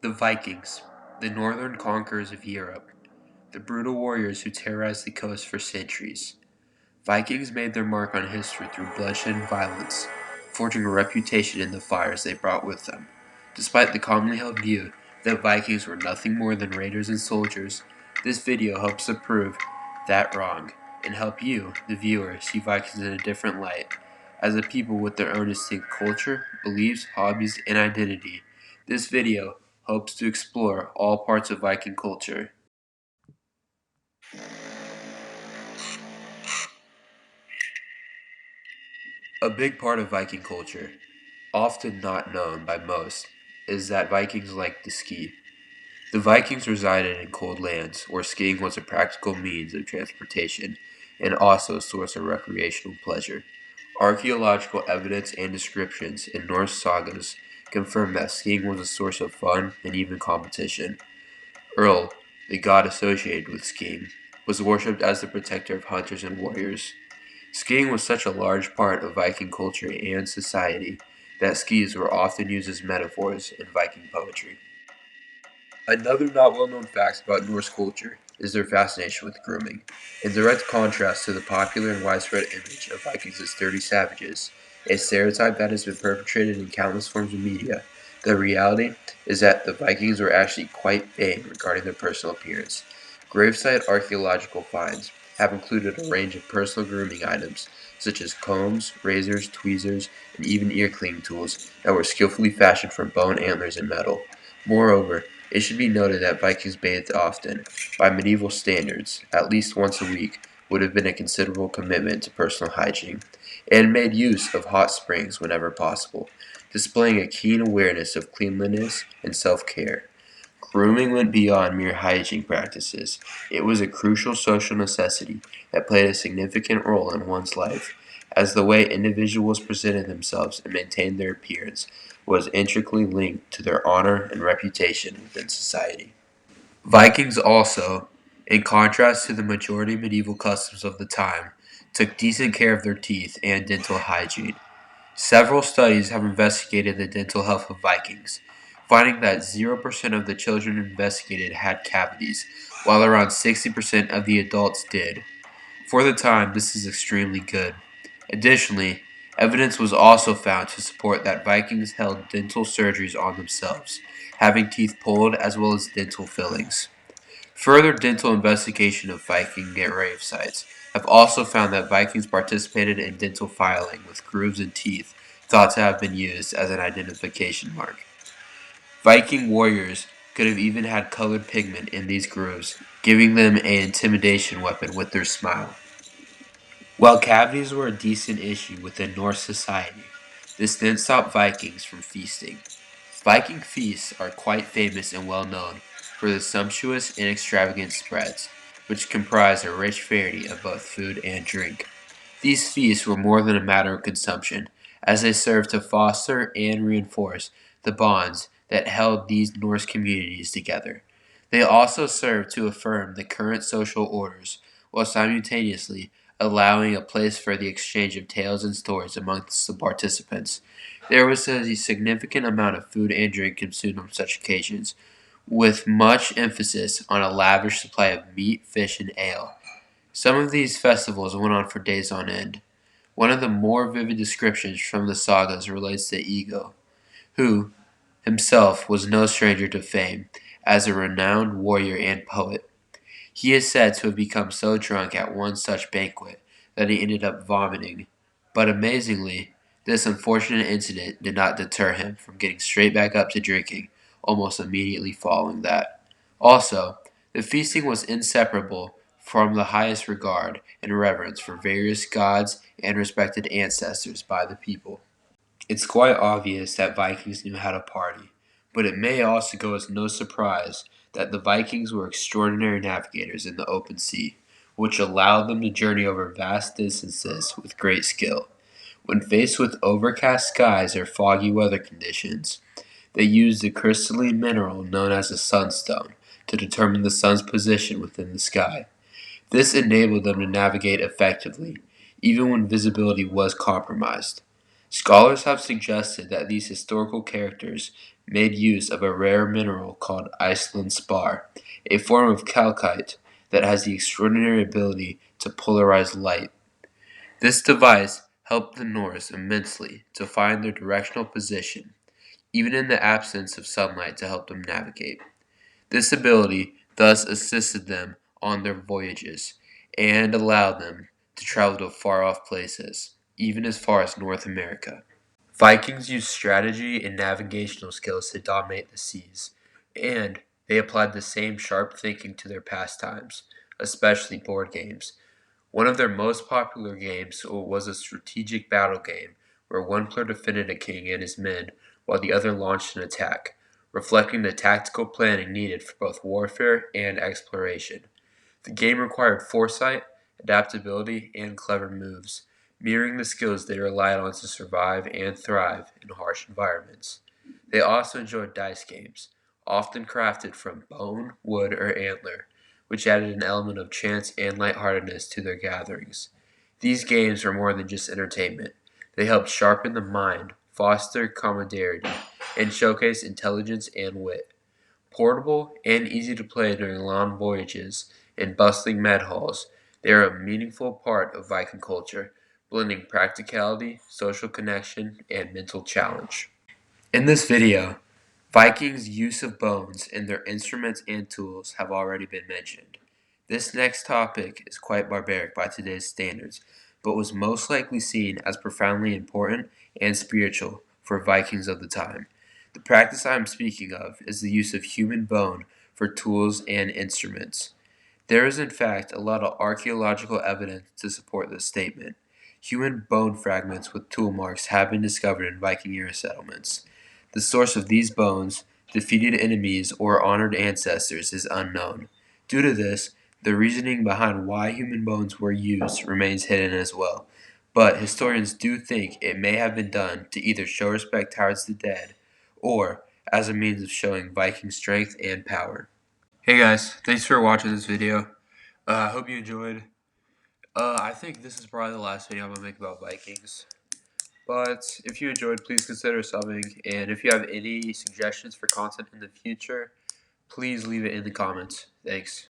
The Vikings, the northern conquerors of Europe, the brutal warriors who terrorized the coast for centuries. Vikings made their mark on history through bloodshed and violence, forging a reputation in the fires they brought with them. Despite the commonly held view that Vikings were nothing more than raiders and soldiers, this video helps to prove that wrong and help you, the viewer, see Vikings in a different light, as a people with their own distinct culture, beliefs, hobbies, and identity. This video hopes to explore all parts of Viking culture. A big part of Viking culture, often not known by most, is that Vikings liked to ski. The Vikings resided in cold lands where skiing was a practical means of transportation and also a source of recreational pleasure. Archaeological evidence and descriptions in Norse sagas confirm that skiing was a source of fun and even competition. Earl, the god associated with skiing, was worshipped as the protector of hunters and warriors. Skiing was such a large part of Viking culture and society that skis were often used as metaphors in Viking poetry. Another not well known fact about Norse culture is their fascination with grooming. In direct contrast to the popular and widespread image of Vikings as dirty savages, a stereotype that has been perpetrated in countless forms of media, the reality is that the Vikings were actually quite vain regarding their personal appearance. Gravesite archaeological finds have included a range of personal grooming items, such as combs, razors, tweezers, and even ear cleaning tools that were skillfully fashioned from bone, antlers, and metal. Moreover, it should be noted that Vikings bathed often. By medieval standards, at least once a week would have been a considerable commitment to personal hygiene, and made use of hot springs whenever possible, displaying a keen awareness of cleanliness and self-care. Grooming went beyond mere hygiene practices. It was a crucial social necessity that played a significant role in one's life, as the way individuals presented themselves and maintained their appearance was intricately linked to their honor and reputation within society. Vikings also, in contrast to the majority medieval customs of the time, took decent care of their teeth and dental hygiene. Several studies have investigated the dental health of Vikings, finding that 0% of the children investigated had cavities, while around 60% of the adults did. For the time, this is extremely good. Additionally, evidence was also found to support that Vikings held dental surgeries on themselves, having teeth pulled as well as dental fillings. Further dental investigation of Viking grave sites have also found that Vikings participated in dental filing with grooves in teeth thought to have been used as an identification mark. Viking warriors could have even had colored pigment in these grooves, giving them an intimidation weapon with their smile. While cavities were a decent issue within Norse society, this didn't stop Vikings from feasting. Viking feasts are quite famous and well known for the sumptuous and extravagant spreads, which comprise a rich variety of both food and drink. These feasts were more than a matter of consumption, as they served to foster and reinforce the bonds that held these Norse communities together. They also served to affirm the current social orders, while simultaneously allowing a place for the exchange of tales and stories amongst the participants. There was a significant amount of food and drink consumed on such occasions, with much emphasis on a lavish supply of meat, fish, and ale. Some of these festivals went on for days on end. One of the more vivid descriptions from the sagas relates to Ego, who himself was no stranger to fame as a renowned warrior and poet. He is said to have become so drunk at one such banquet that he ended up vomiting, but amazingly, this unfortunate incident did not deter him from getting straight back up to drinking almost immediately following that. Also, the feasting was inseparable from the highest regard and reverence for various gods and respected ancestors by the people. It's quite obvious that Vikings knew how to party, but it may also go as no surprise that the Vikings were extraordinary navigators in the open sea, which allowed them to journey over vast distances with great skill. When faced with overcast skies or foggy weather conditions, they used the crystalline mineral known as a sunstone to determine the sun's position within the sky. This enabled them to navigate effectively, even when visibility was compromised. Scholars have suggested that these historical characters made use of a rare mineral called Iceland spar, a form of calcite that has the extraordinary ability to polarize light. This device helped the Norse immensely to find their directional position, even in the absence of sunlight to help them navigate. This ability thus assisted them on their voyages and allowed them to travel to far off places, even as far as North America. Vikings used strategy and navigational skills to dominate the seas, and they applied the same sharp thinking to their pastimes, especially board games. One of their most popular games was a strategic battle game where one player defended a king and his men while the other launched an attack, reflecting the tactical planning needed for both warfare and exploration. The game required foresight, adaptability, and clever moves, mirroring the skills they relied on to survive and thrive in harsh environments. They also enjoyed dice games, often crafted from bone, wood, or antler, which added an element of chance and lightheartedness to their gatherings. These games were more than just entertainment. They helped sharpen the mind, foster camaraderie, and showcase intelligence and wit. Portable and easy to play during long voyages in bustling med halls, they are a meaningful part of Viking culture, blending practicality, social connection, and mental challenge. In this video, Vikings' use of bones in their instruments and tools have already been mentioned. This next topic is quite barbaric by today's standards, but was most likely seen as profoundly important and spiritual for Vikings of the time. The practice I am speaking of is the use of human bone for tools and instruments. There is, in fact, a lot of archaeological evidence to support this statement. Human bone fragments with tool marks have been discovered in Viking era settlements. The source of these bones, defeated enemies, or honored ancestors is unknown. Due to this, the reasoning behind why human bones were used remains hidden as well. But historians do think it may have been done to either show respect towards the dead or as a means of showing Viking strength and power. Hey guys, thanks for watching this video. I hope you enjoyed. I think this is probably the last video I'm going to make about Vikings. But if you enjoyed, please consider subbing. And if you have any suggestions for content in the future, please leave it in the comments. Thanks.